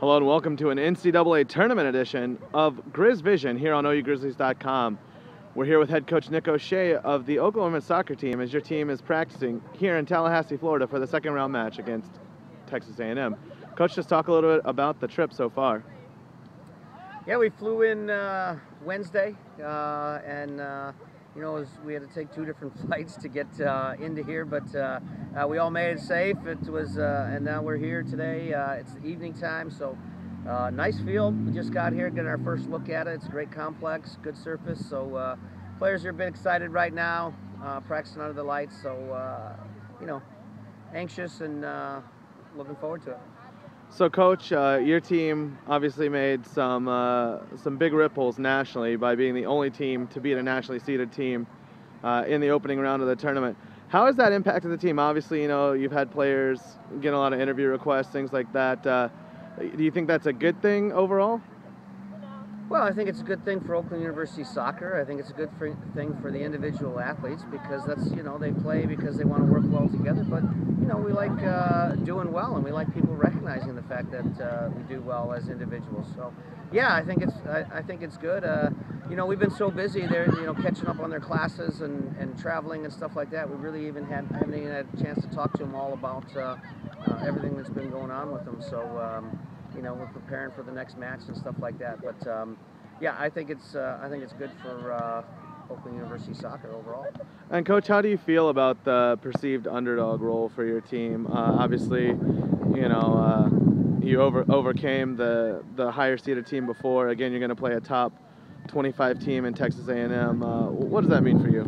Hello and welcome to an NCAA tournament edition of Grizz Vision here on OUGrizzlies.com. We're here with head coach NickO'Shea of the Oakland women's soccer team as your team is practicing here in Tallahassee, Florida for the second round match against Texas A&M. Coach, just talk a little bit about the trip so far. Yeah, we flew in Wednesday, and we had to take two different flights to get into here, but we all made it safe. It was, and now we're here today. It's the evening time, so nice field. We just got here, getting our first look at it. It's a great complex, good surface. So players are a bit excited right now, practicing under the lights. So anxious and looking forward to it. So, Coach, your team obviously made some big ripples nationally by being the only team to beat a nationally seeded team in the opening round of the tournament. How has that impacted the team? Obviously, you've had players get a lot of interview requests, things like that. Do you think that's a good thing overall? Well, I think it's a good thing for Oakland University soccer. I think it's a good thing for the individual athletes because that's, they play because they want to work well together. But, we like doing well, and we like people recognizing the fact that we do well as individuals. So, yeah, I think it's good. We've been so busy there, catching up on their classes and traveling and stuff like that. We really haven't even had a chance to talk to them all about everything that's been going on with them. So, we're preparing for the next match and stuff like that. But yeah, I think it's good for Oakland University soccer overall. And Coach, how do you feel about the perceived underdog role for your team? Obviously, you overcame the higher seeded team before. Again, you're going to play a top 25 team in Texas A&M. What does that mean for you?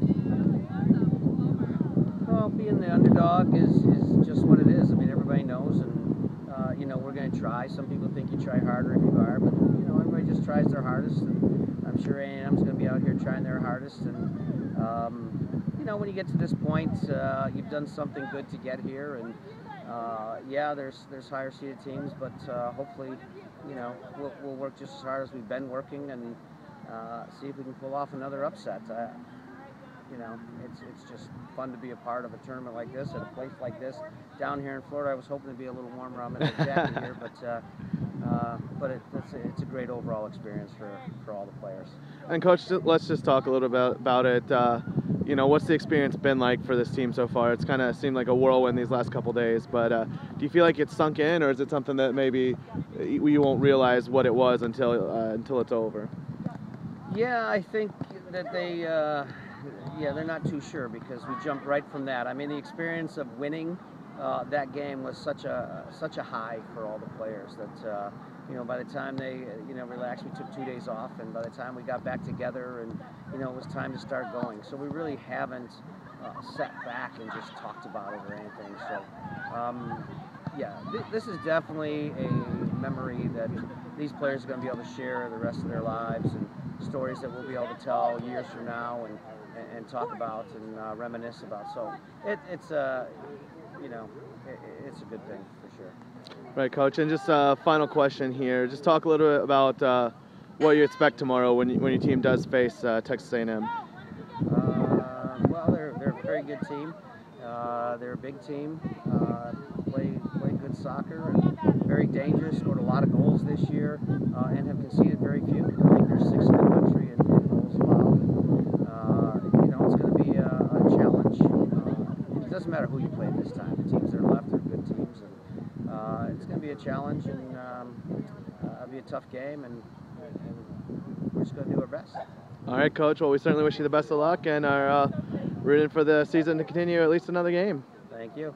Well, being the underdog is just what it is. I mean, everybody knows, and we're going to try. Some people think you try harder if you are, but everybody just tries their hardest, and I'm sure A&M's going to be out here trying their hardest. And when you get to this point, you've done something good to get here, and yeah, there's higher seeded teams, but hopefully, we'll work just as hard as we've been working and see if we can pull off another upset. It's just fun to be a part of a tournament like this at a place like this down here in Florida. I was hoping to be a little warmer. I'm in a jacket here, but it's a great overall experience for all the players. And Coach, let's just talk a little bit about it. What's the experience been like for this team so far? It's kind of seemed like a whirlwind these last couple days, but do you feel like it's sunk in, or is it something that maybe you won't realize what it was until it's over? Yeah, I think that they're not too sure because we jumped right from that. I mean, the experience of winning that game was such a high for all the players that by the time they relaxed, we took 2 days off, and by the time we got back together and it was time to start going. So we really haven't sat back and just talked about it or anything. So yeah, this is definitely a memory that these players are going to be able to share the rest of their lives, and stories that we'll be able to tell years from now and talk about and reminisce about. So it's a good thing for sure. Right, Coach. And just a final question here. Just talk a little bit about what you expect tomorrow when your team does face Texas A&M. Well, they're a very good team. They're a big team. Play good soccer and very dangerous. Scored a lot of goals this year and have conceded very few. I think they're sixth in the country in goals allowed. It's going to be a challenge. It doesn't matter who you play this time. The teams that are left are good teams, and it's going to be a challenge, and it'll be a tough game, and we're just going to do our best. All right, Coach. Well, we certainly wish you the best of luck and are rooting for the season to continue at least another game. Thank you.